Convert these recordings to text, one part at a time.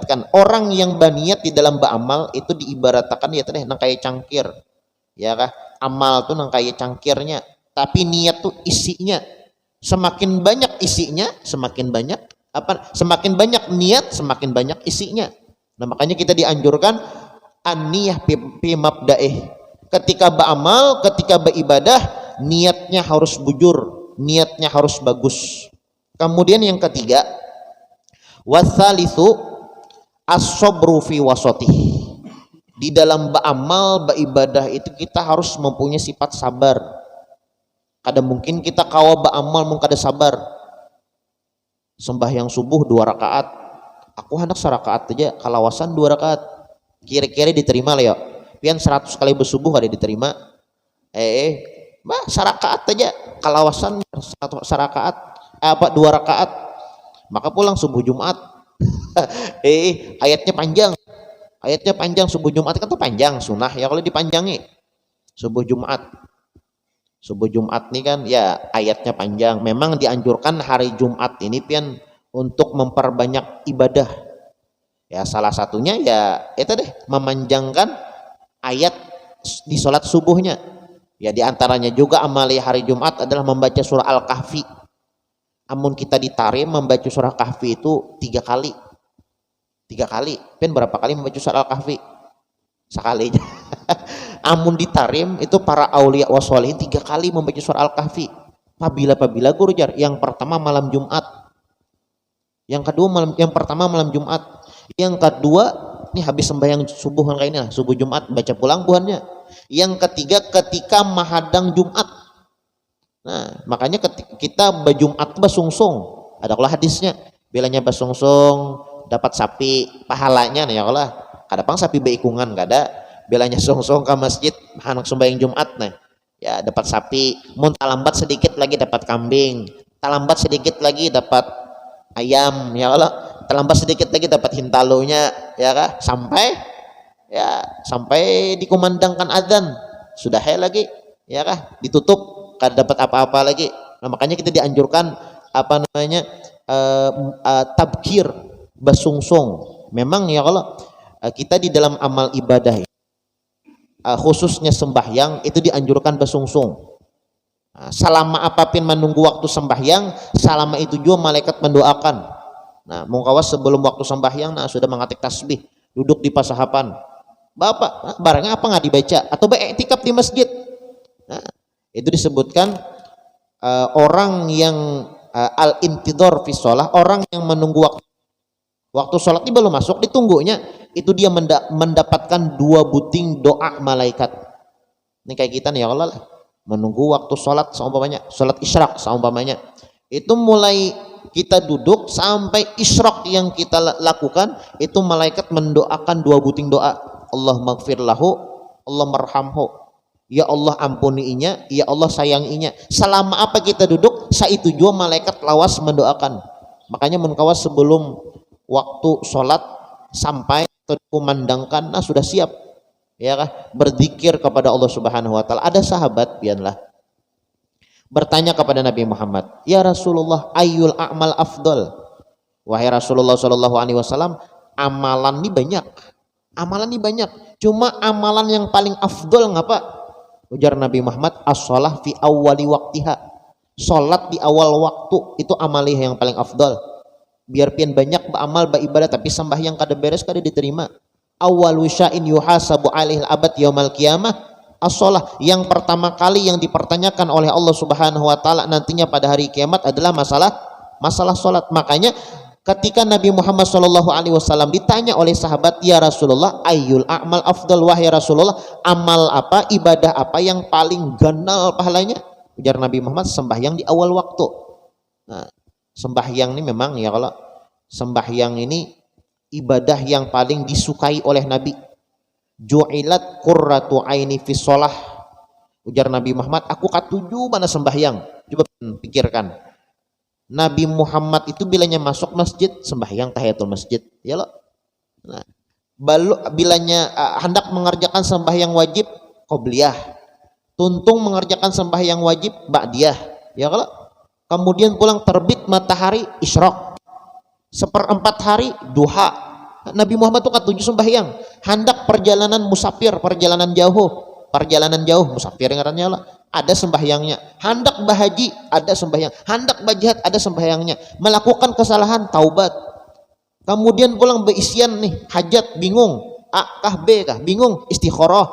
diibaratkan orang yang berniat di dalam beramal itu diibaratkan ya teh nang kayak cangkir. Ya kah? Amal tuh nang kayak cangkirnya, tapi niat tuh isinya. Semakin banyak isinya, semakin banyak apa? Semakin banyak niat, semakin banyak isinya. Nah, makanya kita dianjurkan an-niyah fi mabda'ih. Ketika beramal, ketika beribadah, niatnya harus bujur, niatnya harus bagus. Kemudian yang ketiga, watsalitsu as-sabru fi wasatih. Di dalam beramal, beribadah itu kita harus mempunyai sifat sabar. Kada mungkin kita kawa beramal mung kada sabar. Sembahyang subuh 2 rakaat. Aku hendak 1 rakaat aja, kalawasan 2 rakaat. Kira-kira diterima lah ya. Pian 100 kali bersubuh kada diterima. Bah 1 rakaat aja, kalawasan 1 rakaat. 2 rakaat. Maka pulang subuh Jumat. Ayatnya panjang. Ayatnya panjang, subuh Jumat kan tuh panjang, sunnah ya kalau dipanjangi. Subuh Jumat nih kan ya ayatnya panjang. Memang dianjurkan hari Jumat ini pian untuk memperbanyak ibadah. Ya salah satunya ya itu deh memanjangkan ayat di sholat subuhnya. Ya diantaranya juga amali hari Jumat adalah membaca surah Al-Kahfi. Amun kita ditarim membaca surah Kahfi itu 3 kali. 3 kali. Pian berapa kali membaca surah Al-Kahfi? Sekali aja. Amun ditarim itu para aulia wassolihin 3 kali membaca surah Al-Kahfi. Pabila guru jar. Yang pertama malam Jumat. Yang pertama malam Jumat. Yang kedua nih habis sembahyang subuh kan kayak ini lah, subuh Jumat baca pulang buhannya. Yang ketiga ketika mahadang Jumat. Nah, makanya ketika kita berjumat basungsung. Ada kalau hadisnya. Bilanya basungsung dapat sapi pahalanya nih ya Allah. Kadang sapi beikungan kada. Bilanya sungsung ke masjid anak sembahyang Jumat nah. Ya dapat sapi, mun talambat sedikit lagi dapat kambing. Talambat sedikit lagi dapat ayam ya Allah. Talambat sedikit lagi dapat hintalonya ya kah? Sampai dikumandangkan adzan. Sudah lagi ya kah? Ditutup kada dapat apa-apa lagi. Nah, makanya kita dianjurkan apa namanya? Tabkir basungsung. Memang ya Allah kita di dalam amal ibadah khususnya sembahyang itu dianjurkan basungsung. Selama apapun menunggu waktu sembahyang, selama itu juga malaikat mendoakan. Nah, mungkawas sebelum waktu sembahyang sudah mengatik tasbih, duduk di pasahapan. Bapak, barangnya apa nggak dibaca atau beriktikaf di masjid. Nah, itu disebutkan orang yang al-intidhar fi shalah, orang yang menunggu waktu sholat ini belum masuk ditunggunya, itu dia mendapatkan 2 buting doa malaikat. Ini kayak kita nih ya Allah lah, menunggu waktu sholat seumpamanya sholat isyraq seumpamanya itu mulai kita duduk sampai isyraq yang kita lakukan itu malaikat mendoakan 2 buting doa. Allah maghfir lahu, Allah marhamhu, ya Allah ampuninya, ya Allah sayanginya. Selama apa kita duduk saat itu juga malaikat lawas mendoakan. Makanya mengkawas sebelum waktu sholat sampai terkumandangkan sudah siap ya kah berzikir kepada Allah Subhanahu wa taala. Ada sahabat pianlah bertanya kepada Nabi Muhammad, ya Rasulullah ayyul a'mal afdal. Wahai Rasulullah sallallahu alaihi wasallam, amalan ini banyak, cuma amalan yang paling afdal ngapa? Ujar Nabi Muhammad, as-shalah fi awwali waqtiha. Salat di awal waktu itu amalih yang paling afdal. Biar pian banyak beramal beribadah tapi sembahyang kada beres kada diterima. Awwalu sya'in yuhasabu alaihi al-abad yaumal qiyamah as-shalah. Yang pertama kali yang dipertanyakan oleh Allah Subhanahu wa taala nantinya pada hari kiamat adalah masalah salat. Makanya ketika Nabi Muhammad sallallahu alaihi wasallam ditanya oleh sahabat, ya Rasulullah ayyul a'mal afdal, wahai Rasulullah amal apa, ibadah apa yang paling ganal pahalanya? Ujar Nabi Muhammad, sembahyang di awal waktu. Nah, sembahyang ini memang ya kalau sembahyang ini ibadah yang paling disukai oleh Nabi. Ju'ilat qurratu aini fi shalah. Ujar Nabi Muhammad, aku katuju mana sembahyang. Coba pikirkan. Nabi Muhammad itu bilanya masuk masjid sembahyang tahiyatul masjid, ya loh. Nah, bilanya hendak mengerjakan sembahyang wajib qobliyah. Tuntung mengerjakan sembahyang wajib ba'diyah, ya kalau. Kemudian pulang terbit matahari isyraq. 1/4 hari duha. Nabi Muhammad tuh katujuh sembahyang. Hendak perjalanan musafir, perjalanan jauh musafir ngarannya lah. Ada sembahyangnya. Hendak bahaji ada sembahyang. Hendak bajihad ada sembahyangnya. Melakukan kesalahan taubat. Kemudian pulang beisian nih, hajat bingung, A kah B kah? Bingung, istikharah.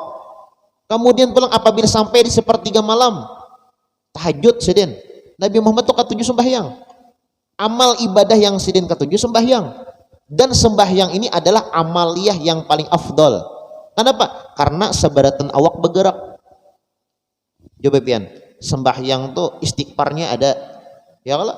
Kemudian pulang apabila sampai di sepertiga malam, tahajud sedin. Nabi Muhammad tuh katujuh sembahyang. Amal ibadah yang sedin katujuh sembahyang. Dan sembahyang ini adalah amaliyah yang paling afdol. Kenapa? Karena sebaratan awak bergerak. Coba pian, sembahyang tuh istighfarnya ada, ya kalau